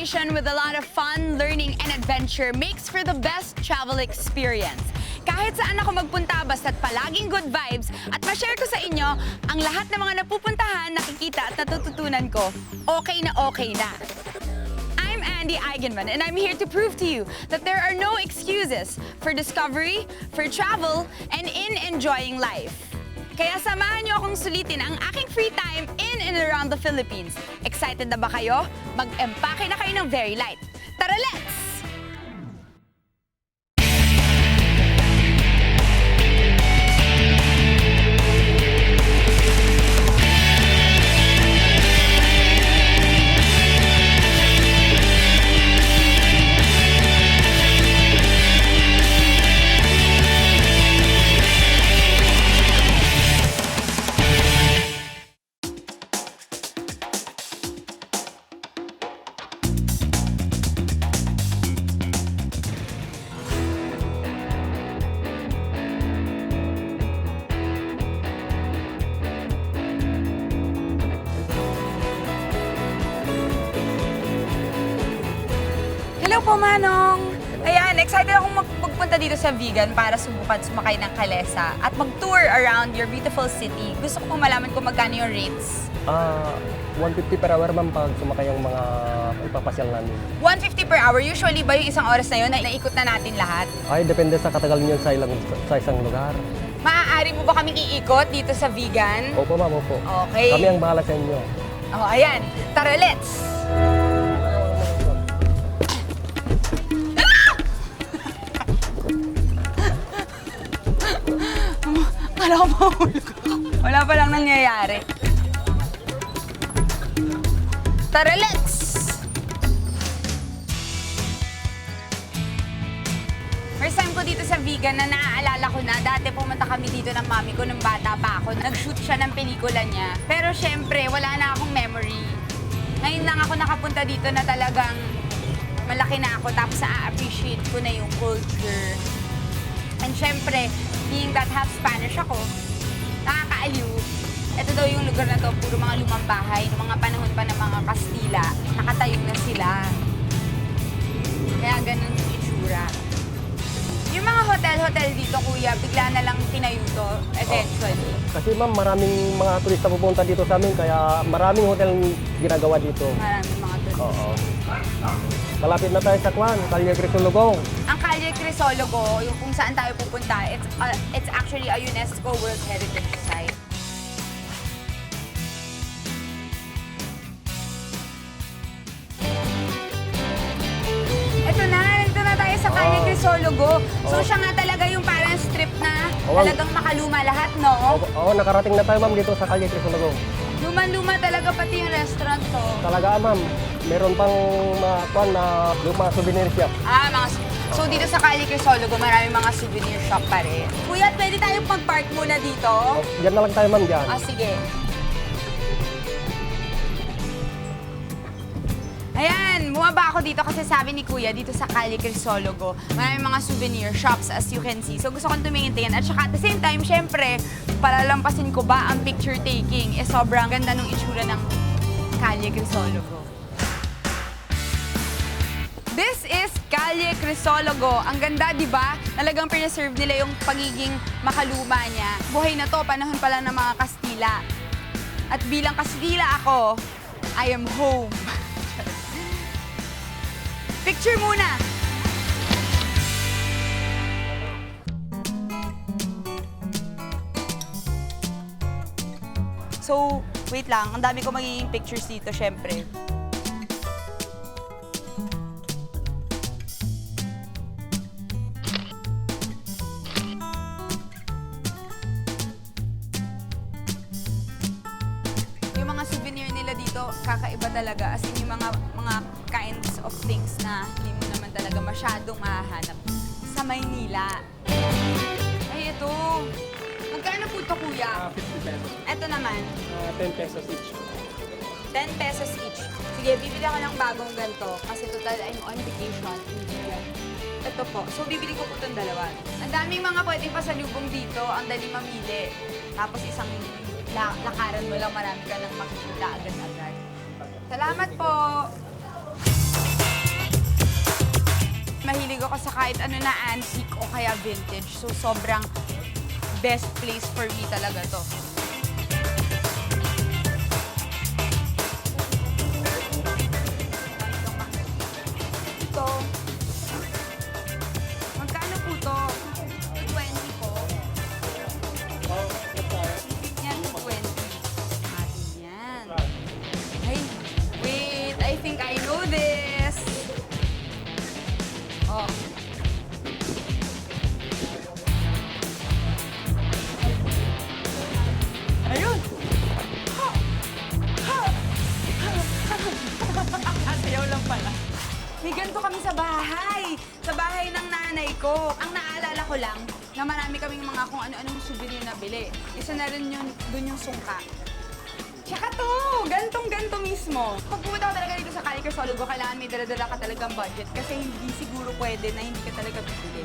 destination with a lot of fun, learning, and adventure makes for the best travel experience. Kahit saan ako magpunta, basta't palaging good vibes at ma-share ko sa inyo ang lahat ng mga napupuntahan, nakikita at natututunan ko, okay na okay na. I'm Andy Eigenman, and I'm here to prove to you that there are no excuses for discovery, for travel, and in enjoying life. Kaya samahan niyo akong sulitin ang aking free time in and around the Philippines. Excited na ba kayo? Mag-empake na kayo ng Very Light. Tara, let's! Hello po, Manong! Ayan, excited akong magpunta dito sa Vigan para subukan sumakay ng kalesa at mag-tour around your beautiful city. Gusto ko pong malaman kung magkano yung rates. 150 per hour ma'am pag sumakay ang mga ipapasyal namin. 150 per hour. Usually ba yung isang oras na yun, naikot na natin lahat? Ay, depende sa katagal niyo sa isang lugar. Maaari mo ba kami iikot dito sa Vigan? Opo ma'am, opo. Okay. Kami ang bahala sa inyo. Oh, ayan. Tara, let's! Wala ko mahulog. Wala pa lang nangyayari. Tara, let's! First time ko dito sa Vigan na naaalala ko na dati pumunta kami dito ng mami ko nung bata pa ako. Nag-shoot siya ng pelikula niya. Pero syempre, wala na akong memory. Ngayon lang ako nakapunta dito na talagang malaki na ako tapos na-appreciate ko na yung culture. And syempre, being that half Spanish ako, nakakaaliw. Ito daw yung lugar na to, puro mga lumang bahay, noong mga panahon pa ng mga Kastila, nakatayo na sila. Kaya ganun yung itsura. Yung mga hotel-hotel dito, kuya, bigla na lang tinayo to eventually. Kasi ma'am, maraming mga turista pupunta dito sa amin, kaya maraming hotel ginagawa dito. Maraming mga turista. Oo. Malapit na tayo sa Kwan, Calle Crisologo. Ang Calle Crisologo, yung kung saan tayo pupunta, it's actually a UNESCO World Heritage Site. Ito na, nandito na tayo sa Calle Crisologo. So siya nga talaga yung parang strip na talagang makaluma lahat, no? Oo, nakarating na tayo ma'am dito sa Calle Crisologo. Luma-luma talaga pati yung restaurant to. Talaga ma'am, meron pang mga lumang souvenir shop. So dito sa Calle Crisologo, maraming mga souvenir shop pa rin. Kuya, pwede tayong mag-park muna dito? Diyan na lang tayo ma'am, diyan. Sige. Ayan, bumaba ako dito kasi sabi ni Kuya, dito sa Calle Crisologo, maraming mga souvenir shops as you can see. So gusto kong tumingin-tingin. At saka at the same time, syempre, palalampasin ko ba ang picture taking? Sobrang ganda ng itsura ng Calle Crisologo. This is Calle Crisologo. Ang ganda, di ba? Talagang preserve nila yung pagiging makaluma niya. Buhay na to, panahon pa lang ng mga Kastila. At bilang Kastila ako, I am home. Picture muna! So, wait lang. Ang dami ko magiging pictures dito, syempre. Yung mga souvenir nila dito, kakaiba talaga. As in, yung mga kinds of things na hindi mo naman talaga masyadong mahahanap sa Maynila. Ay, ito. Magkano po ito, kuya? 50 pesos. Ito naman. 10 pesos each. 10 pesos each. Sige, bibili ako ng bagong ganito kasi total I'm on vacation. Ito po. So, bibili ko po itong dalawa. Ang daming mga pwedeng pasalubong dito. Ang dali mamili. Tapos isang lakaran mo lang, marami ka nang makikita agad-agad. Salamat po! ako sa kahit ano na antique o kaya vintage. So, sobrang best place for me talaga to. Ito. Magkano po to? 20 po. Yan, 20. Atin yan. Ay, wait. I think I know this. Oh. Ayun. Sayaw lang pala. May ganito kami sa bahay. Sa bahay ng nanay ko. Ang naalala ko lang na marami kaming mga kung ano-anong souvenir na bili. Isa na rin yun, dun yung sungka. Tsaka to, gantong-ganto mismo. Pag pumunta ka talaga dito sa Cali Crisologo, kailangan may dala-dala ka talagang budget kasi hindi siguro pwede na hindi ka talaga bibili.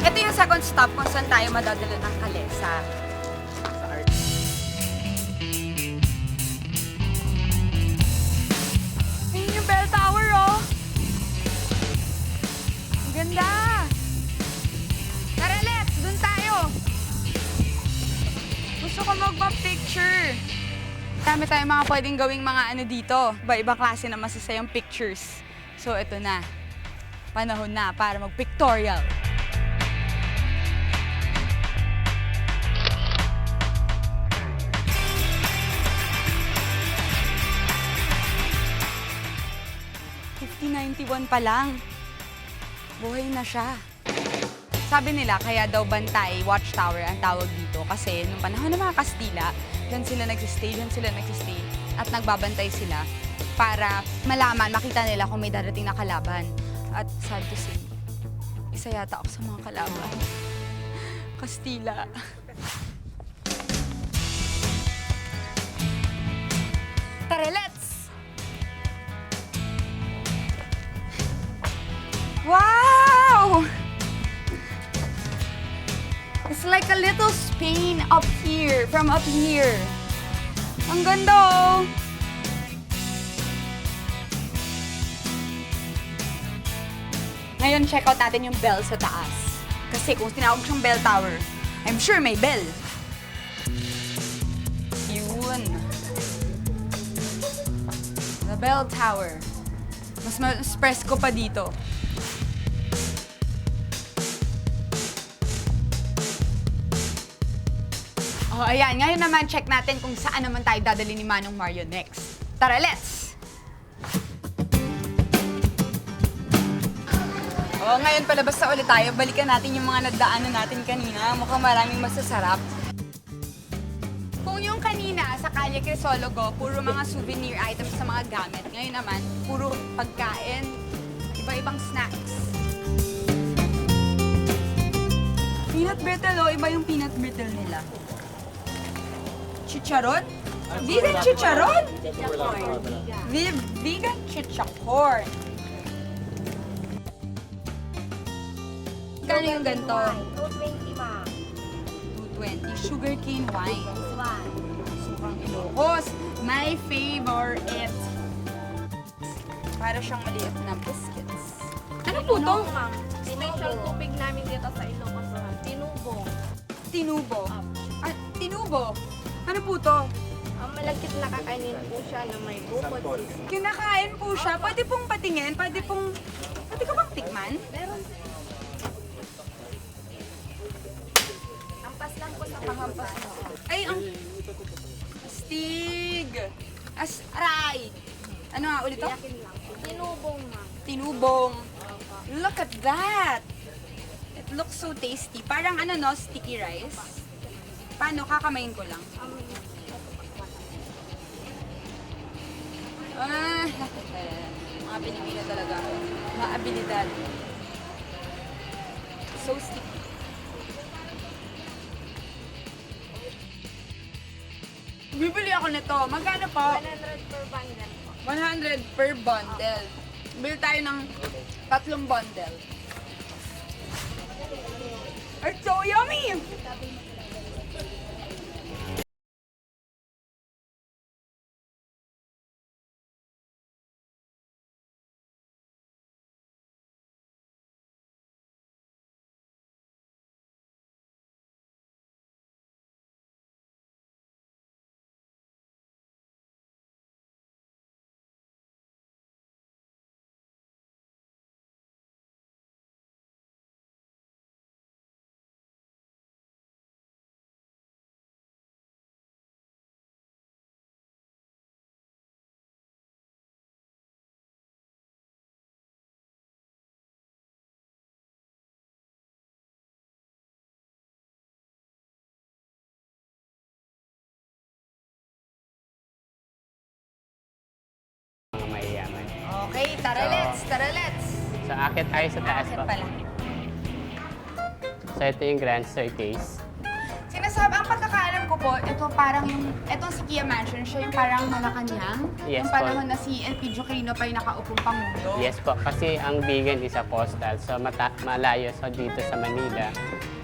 Ito yung second stop kung saan tayo madadala ng kalesa. Sa art. Ayun yung bell tower, oh! Ang ganda! Tara, let's! Dun tayo! Gusto ko magpa-picture. Dami tayong mga pwedeng gawing mga ano dito. Iba-ibang klase na masasayang pictures. So, ito na. Panahon na para mag-pictorial. '91 pa lang. Buhay na siya. Sabi nila, kaya daw Bantay Watchtower ang tawag dito kasi nung panahon ng mga Kastila, dyan sila nagsistay, at nagbabantay sila para malaman, makita nila kung may darating na kalaban. At sad to say, isa yata ako sa mga kalaban. Kastila. Tara, let's! Wow! It's like a little Spain up here, from up here. Ang ganda, oh! Ngayon, check out natin yung bell sa taas. Kasi kung tinawag siyang bell tower, I'm sure may bell. Yun. The bell tower. Mas presko pa dito. Oh, ayan. Ngayon naman, check natin kung saan naman tayo dadali ni Manong Mario next. Tara, let's! Oh, ngayon palabas na ulit tayo. Balikan natin yung mga nadaanan natin kanina. Mukhang maraming masasarap. Kung yung kanina sa Calle Crisologo, puro mga souvenir items sa mga gamit. Ngayon naman, puro pagkain, iba-ibang snacks. Peanut brittle, oh. Iba yung peanut brittle nila. Chicharon? Vegan chicharon? Vegan chicharon. Kano yung ganito? 220 ma. 220. Sugarcane wine. This one. Sukang Ilocos. My favorite. Para siyang maliit na biscuits. Ano po to? Ma'am. Special tubig namin dito sa Ilocos. Tinubo. Tinubo. Ah, tinubo. Ano po to? Malagkit na kakainin po siya na may bukod. Kinakain po siya. Pwede pong patingin. Pwede ko bang tikman? Meron. Hampas lang po sa panghampas mo. Ay, ang... Astig! Aray! Ano nga ulit to? Yakin lang. Tinubong ma'am. Tinubong. Look at that! It looks so tasty. Parang ano no, sticky rice. Paano? Kakamayin ko lang. Ah, mga Pilipino talaga. Mga abilidad. So sticky. Bibili ako nito. Magkano po? 100 per bundle po. 100 per bundle. Bili tayo ng 3 bundle. It's so yummy! Mga mayayaman. Okay, tara let's, tara let's. So, akit tayo sa taas Bakit po. pala? So, ito yung grand staircase. Sinasabi, ang pagkakaalam ko po, ito parang yung, itong si Kia Mansion, siya yung parang Malacanang. Yes yung po. panahon na si Elpidio Quirino pa yung nakaupong Pangulo. Yes po, kasi ang Bigan is a postal. So, malayo so dito sa Manila.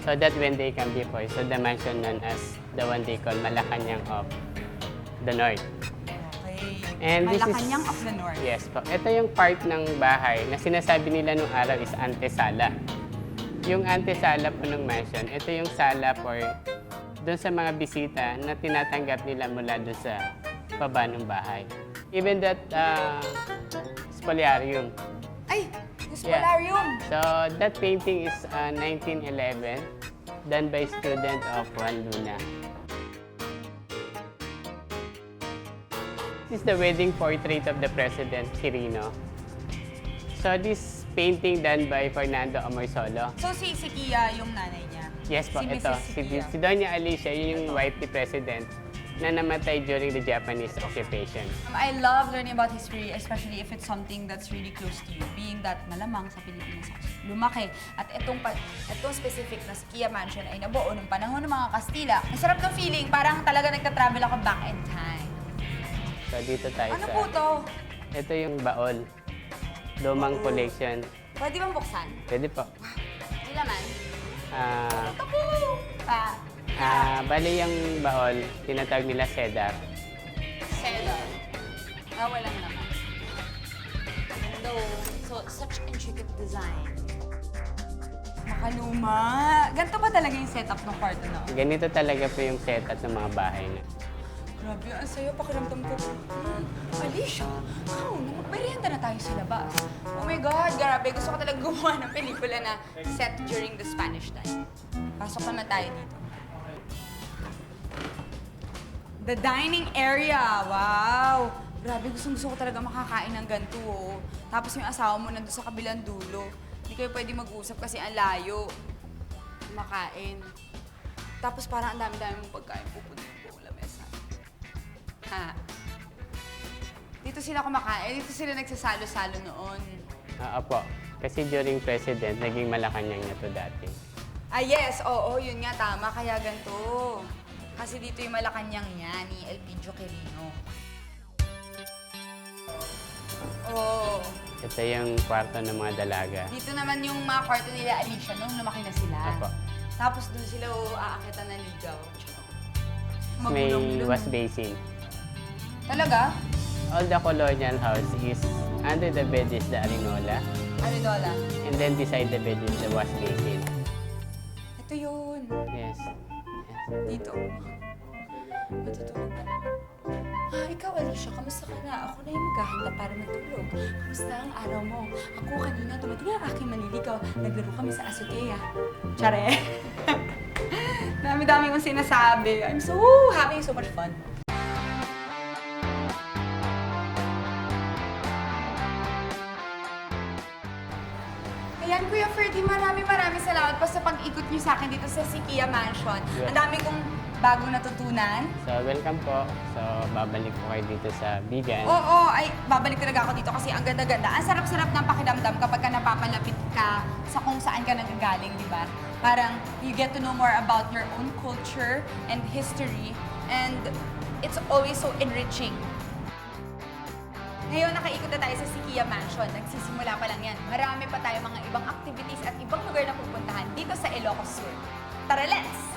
So that when they can be po, so the mansion known as the one they call Malacanang of the North. Okay. And this is- Malacanang of the North. Yes po. Ito yung part ng bahay na sinasabi nila nung araw is antesala. Yung antesala po ng mansion, ito yung sala for doon sa mga bisita na tinatanggap nila mula doon sa baba ng bahay. Even that spoliarium. Ay, yung Yeah. Spolarium. So that painting is 1911, done by student of Juan Luna. This is the wedding portrait of the President Quirino. So this painting done by Fernando Amorsolo. So si Kia yung nanay niya? Yes po, Si ito. Mrs. Kia. Si Doña Alicia, yun yung wife ni President na namatay during the Japanese occupation. I love learning about history, especially if it's something that's really close to you. Being that malamang sa Pilipinas ako lumaki. At itong specific na si Kia Mansion ay nabuo ng panahon ng mga Kastila. Ang sarap ng feeling, parang talaga nagta-travel ako back in time. So dito tayo Ano sa... po to? Ito yung baol. Lumang collection. Pwede bang buksan? Pwede po. Hindi naman. Ah, Ito po! bali yung baol, tinatawag nila cedar. Cellar. Walang naman. No. So, such intricate design. Makaluma. Ganito ba talaga yung setup ng kwarto na? Ganito talaga po yung setup ng mga bahay na. Grabe, ang sayo. Pakiramdam ko. Alicia, magmerienda na tayo sa labas. Oh my God, grabe. Gusto ko talaga gumawa ng pelikula na set during the Spanish time. Pasok naman tayo dito. The dining area. Wow! Grabe, gusto ko talaga makakain ng ganito. Oh. Tapos yung asawa mo nandun sa kabilang dulo. Hindi kayo pwede mag-usap kasi ang layo. Makain. Tapos parang ang dami-dami mong pagkain pupunta yung lamesa. Ha? Dito sila kumakain. Dito sila nagsasalo-salo noon. Opo. Kasi during President, naging Malacanang na to dati. Ah, yes. Oo, yun nga. Tama. Kaya ganito. Kasi dito yung Malacanang niya ni Elpidio Quirino. Oo. Ito yung kwarto ng mga dalaga. Dito naman yung mga kwarto nila Alicia nung lumaki na sila. Apo. Tapos doon sila aakitan ng ligaw. May Magulong-gulong. wash basin. Talaga? All the colonial house is under the bed is the arinola, Arinola. and then beside the bed is the wash basin. Ito yun. Yes. Dito. Matutulog na. Ikaw, Alicia, kamusta ka na? Ako na yung maghahanda para matulog. Kamusta ang araw mo? Ako kanina, dumating ang aking manliligaw. Naglaro kami sa azotea. Tsare! Dami-dami kong sinasabi. I'm so having so much fun. Ayan, Kuya Ferdy, maraming salamat po sa pag-ikot niyo sa akin dito sa Kia Mansion. Yeah. Ang dami kong bagong natutunan. So, welcome po. So, babalik po kayo dito sa Bigan. Oo, ay, babalik talaga ako dito kasi ang ganda-ganda. Ang sarap-sarap ng pakiramdam kapag ka napapalapit ka sa kung saan ka nagagaling, di ba? Parang you get to know more about your own culture and history, and it's always so enriching. Ngayon, nakaikot na tayo sa Sikia Mansion. Nagsisimula pa lang yan. Marami pa tayo mga ibang activities at ibang lugar na pupuntahan dito sa Ilocos Sur. Tara, let's!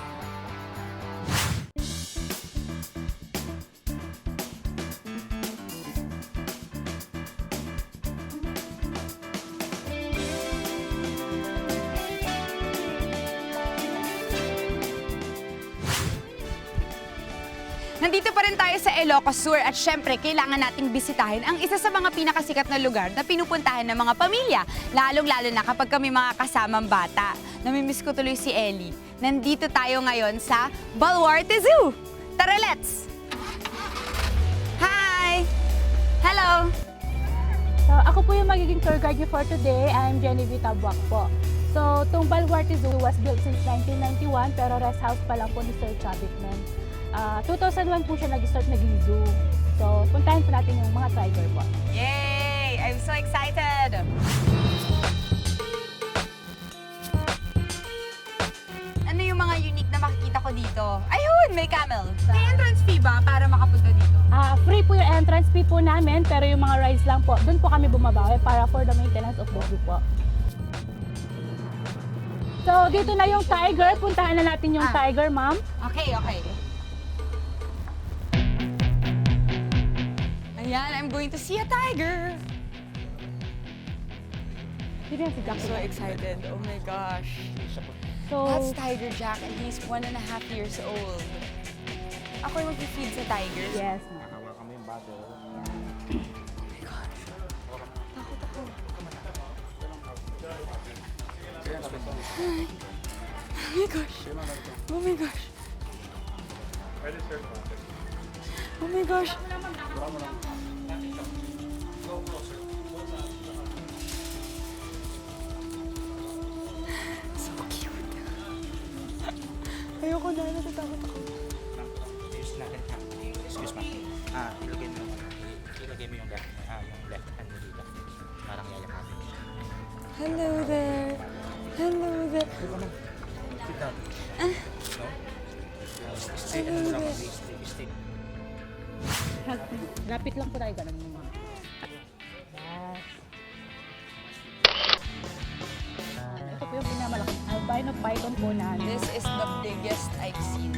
Nandito pa rin tayo sa Ilocos Sur at syempre kailangan nating bisitahin ang isa sa mga pinakasikat na lugar na pinupuntahan ng mga pamilya, lalong-lalo na kapag kami mga kasamang bata. Namimiss ko tuloy si Ellie. Nandito tayo ngayon sa Baluarte Zoo. Tara, let's! Hi! Hello! So, ako po yung magiging tour guide niyo for today. I'm Genevieve Tabuak po. So, itong Baluarte Zoo was built since 1991 pero rest house pa lang po ni Sir Chavitman. 2001 po siya nag-start naging zoo. So, puntahan po natin yung mga tiger po. Yay! I'm so excited! Ano yung mga unique na makikita ko dito? Ayun! May camel! May entrance fee ba para makapunta dito? Free po yung entrance fee po namin pero yung mga rides lang po, doon po kami bumabawi para for the maintenance of the zoo po. So, dito na yung tiger. Puntahan na natin yung tiger, ma'am. Okay, okay. Ayan, I'm going to see a tiger! Dito yan si Jack. I'm so excited. Oh my gosh. So, That's Tiger Jack and he's 1.5 years old. Ako yung mag-feed sa tigers. yes, ma'am. Oh my gosh. Oh my gosh. Oh my gosh. So cute. Ayoko na, natatakot ako. Use natin ha. Excuse me. Ilagay mo yung left hand mo dito. Parang yayakapin. Hello there. Hello there. Sit down. No? Stay, ano mo lang, stay. Lapit lang po tayo, ganun mo, ma'am. Yes. Ito po yung pinamalaking albino python po namin. This is the biggest I've seen.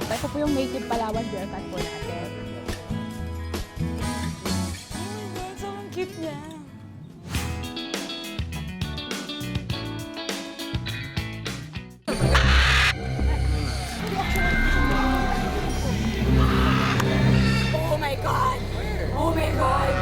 Ito po yung native Palawan bear cat po natin. Oh my God, sobrang cute niya. Oh my God! Oh my God!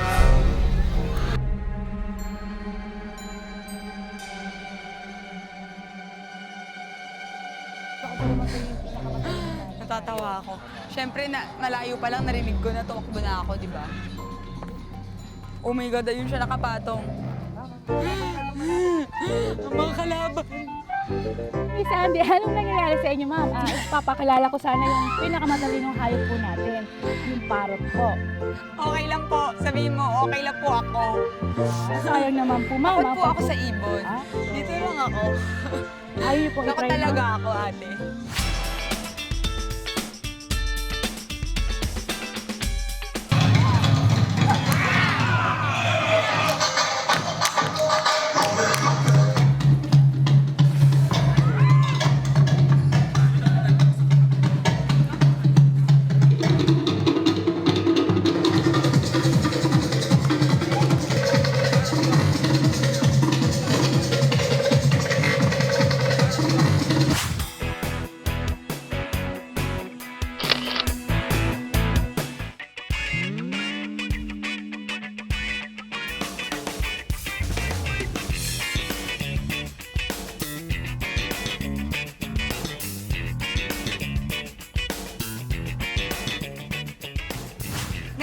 Natatawa ako. Siyempre, malayo pa lang narinig ko na tumakbo na ako, di ba? Oh my God, ayun siya nakapatong. Ang mga kalaban. Miss Andy, anong nangyayari sa inyo, ma'am? Papakilala ko sana yung pinakamatalinong hayop po natin, yung parrot po. Okay lang po. Sabihin mo, okay lang po ako. Sayang naman po, ma'am. Takot po ako sa ibon. Ah? Dito lang ako. Ayaw niyo po Takot i-try, talaga ma'am. ako, ate.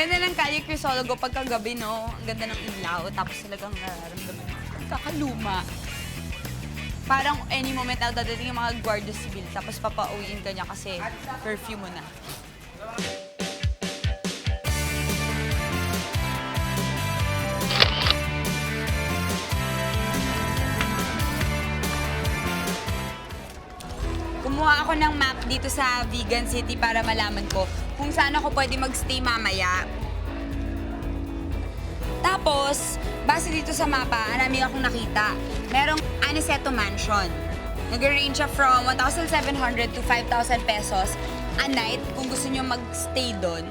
Ganda ng Calle Crisologo pagkagabi, no? Ang ganda ng ilaw, tapos talagang nararamdaman mo. Kakaluma. Parang any moment na dadating yung mga Guardia Civil, tapos papauwiin ka niya kasi curfew mo na. Kumuha ako ng map dito sa Vegan City para malaman ko kung saan ako pwede magstay mamaya. Tapos, base dito sa mapa, marami akong nakita. Merong Aniceto Mansion. Nag-range siya from 1,700 to 5,000 pesos a night kung gusto nyo magstay doon.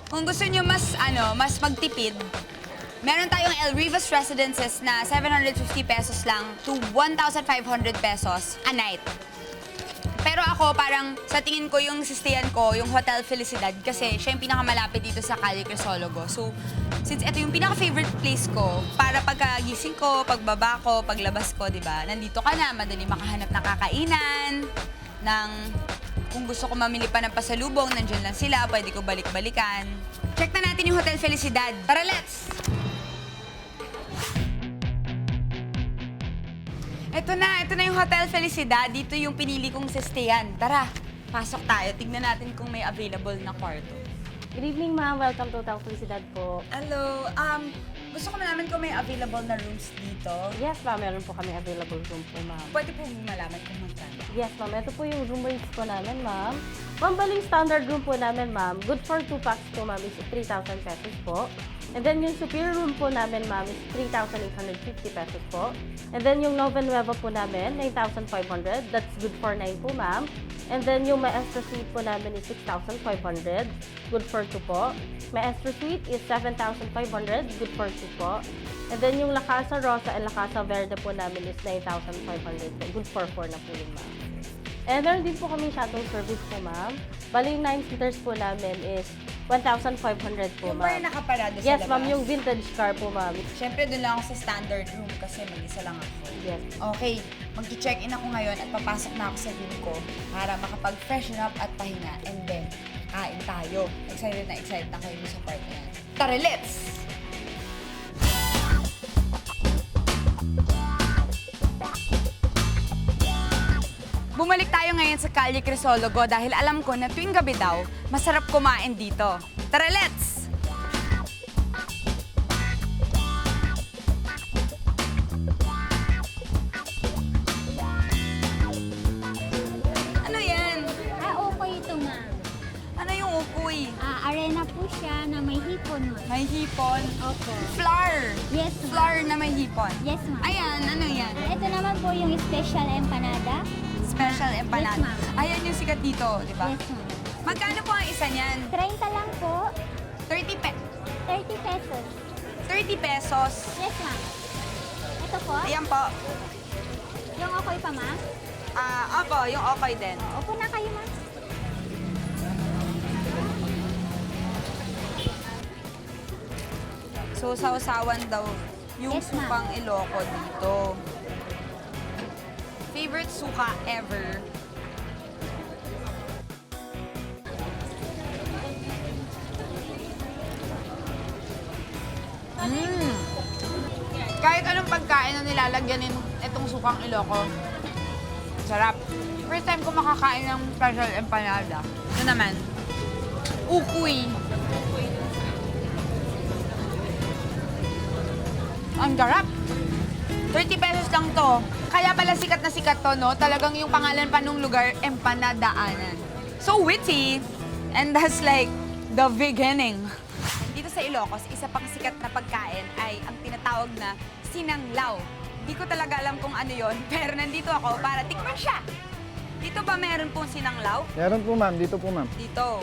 Kung gusto nyo mas magtipid, meron tayong El Rivas Residences na 750 pesos lang to 1,500 pesos a night. Pero ako, parang sa tingin ko yung sistayan ko, yung Hotel Felicidad, kasi siya yung pinakamalapit dito sa Calle Crisologo. So, since ito yung pinaka-favorite place ko, para pagkagising ko, pagbaba ko, paglabas ko, di ba? Nandito ka na, madali makahanap ng kakainan, ng kung gusto ko mamili pa ng pasalubong, nandiyan lang sila, pwede ko balik-balikan. Check na natin yung Hotel Felicidad. Tara, let's! Ito na yung Hotel Felicidad. Dito yung pinili kong sistayan. Tara, pasok tayo. Tignan natin kung may available na kwarto. Good evening, ma'am. Welcome to Hotel Felicidad po. Hello, gusto ko malaman kung may available na rooms dito. Yes, ma'am. Meron po kami available room po, ma'am. Pwede po malaman kung magkano. Yes, ma'am. Ito po yung room rates po namin, ma'am. Ma'am, baling standard room po namin, ma'am. Good for 2 packs po, ma'am, is 3,000 pesos po. And then yung superior room po namin, ma'am, is 3,850 pesos po. And then yung Nova Nueva po namin, 9,500. That's good for 9 po, ma'am. And then yung Maestro Suite po namin is 6,500. Good for 2 po. Maestro Suite is 7,500. Good for 2 po. And then yung La Casa Rosa and La Casa Verde po namin is 9,500. Good for 4 na po yun, ma'am. And meron din po kami shuttle service po, ma'am. Bali, yung 9 seaters po namin is 1,500 po, Yung ba yung ma'am. nakaparado sa Yes, labas? ma'am. Yung vintage car po, ma'am. Siyempre, doon lang ako sa standard room kasi mag-isa lang ako. Yes. Okay, mag-check-in ako ngayon at papasok na ako sa room ko para makapag-freshen up at pahinga. And then, kain tayo. Excited na kayo sa part na yan. Tara, let's! Bumalik tayo ngayon sa Calle Crisologo dahil alam ko na tuwing gabi daw, masarap kumain dito. Tara, let's! Ano yan? Okay ito, ma'am. Ano yung ukoy? Arena po siya na may hipon, ma'am. May hipon. Opo. Flour. Yes, ma'am. Flour na may hipon. Yes, ma'am. Ayan, ano yan? Ito naman po yung special empanada. Special empanada. Yes, ma'am. Ayan yung sikat dito, di ba? Yes, ma'am. Magkano po ang isa niyan? 30 lang po. 30 pesos. 30 pesos. Yes, ma'am. Ito po. Ayan po. Yung okay pa, ma'am. Opo, yung okay din. Opo na kayo, ma'am. So, sausawan daw yung Yes, ma'am. sukang Ilocos dito. Favorite suka ever. Kahit anong pagkain na nilalagyan itong sukang Ilocos, sarap. First time ko makakain ng special empanada. Ito naman, ukoy. Ang sarap. 30 pesos lang to. Kaya pala sikat na sikat to, no? Talagang yung pangalan pa nung lugar, Empanadaanan. So witty. And that's like the beginning. Dito sa Ilocos, isa pang sikat na pagkain ay ang tinatawag na sinanglaw. Hindi ko talaga alam kung ano yon, pero nandito ako para tikman siya. Dito ba meron pong sinanglaw? Meron po ma'am, dito po ma'am. Dito.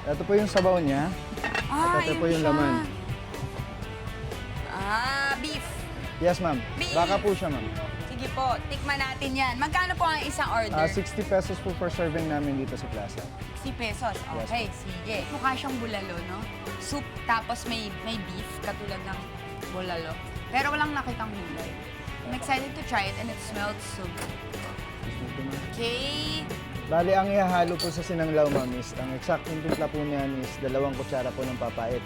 Ito po yung sabaw niya. At ito yun po yung siya. laman. Beef. Yes ma'am. Beef. Baka po siya ma'am. Sige po, tikman natin yan. Magkano po ang isang order? 60 pesos po per serving namin dito sa plaza. 60 pesos. Okay, sige. Mukha siyang bulalo, no? Soup, tapos may beef, katulad ng bulalo. Pero walang nakitang gulay. I'm excited to try it and it smelled so good. Okay. Bali, ang ihahalo po sa sinanglaw ma'am is, ang eksaktong timpla po niyan is 2 kutsara po ng papait.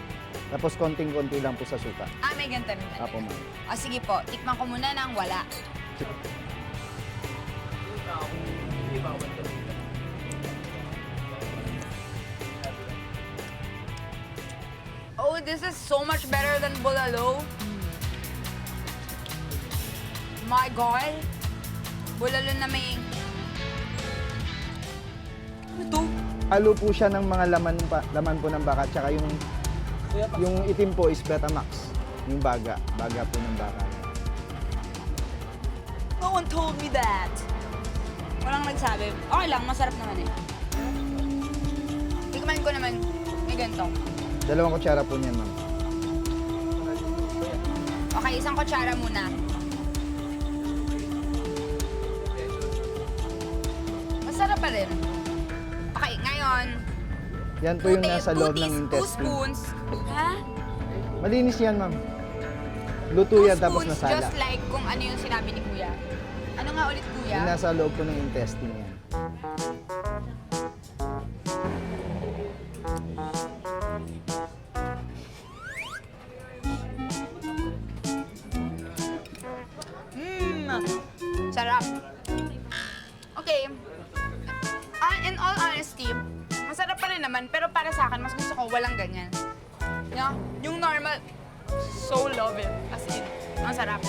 Tapos konting-konti lang po sa suka. May ganito rin. Apo ma'am. Sige po, tikman ko muna ng wala. Oh, this is so much better than bulalo. My God. Bulalo na may Ano to? Halo po siya ng mga laman po ng baka, tsaka yung itim po is Betamax, yung baga po ng baka. No one told me that. Walang nagsabi. Okay lang, masarap naman eh. Tikman ko naman. May ganito. 2 kutsara po niyan, ma'am. Okay, isang kutsara muna. Masarap pa rin. Okay, ngayon, Yan po yung nasa loob ng 2 intestine. spoons. Ha? Malinis yan, ma'am. Luto 2 yan tapos spoons, nasala. just like kung ano yung sinabi ni Kuya. Ano nga ulit, Kuya? Yung nasa loob po ng intestine yan. Sarap. Okay. In all honesty, masarap pa rin naman, pero para sa akin, mas gusto ko walang ganyan. Yeah? Yung normal, so love it. As in, ang sarap.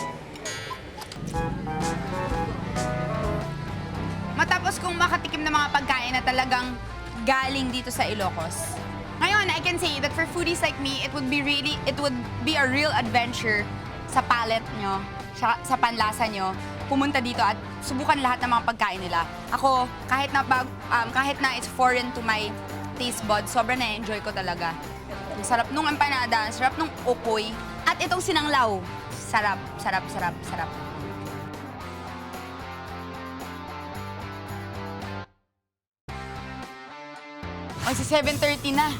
Matapos kong makatikim ng mga pagkain na talagang galing dito sa Ilocos. Ngayon, I can say that for foodies like me, it would be a real adventure sa palate nyo, sa panlasa nyo, pumunta dito at subukan lahat ng mga pagkain nila. Ako, kahit na it's foreign to my taste buds, sobrang na-enjoy ko talaga. Ang sarap nung empanada, ang sarap nung ukoy, at itong sinanglaw. Sarap, sarap, sarap, sarap. O, si 7:30 na.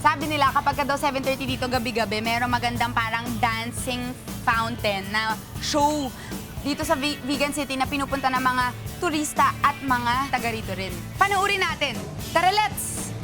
Sabi nila, kapag daw 7:30 dito gabi-gabi, mayroong magandang parang dancing fountain na show dito sa Vigan City na pinupunta ng mga turista at mga taga rito rin. Panoorin natin. Tara, let's!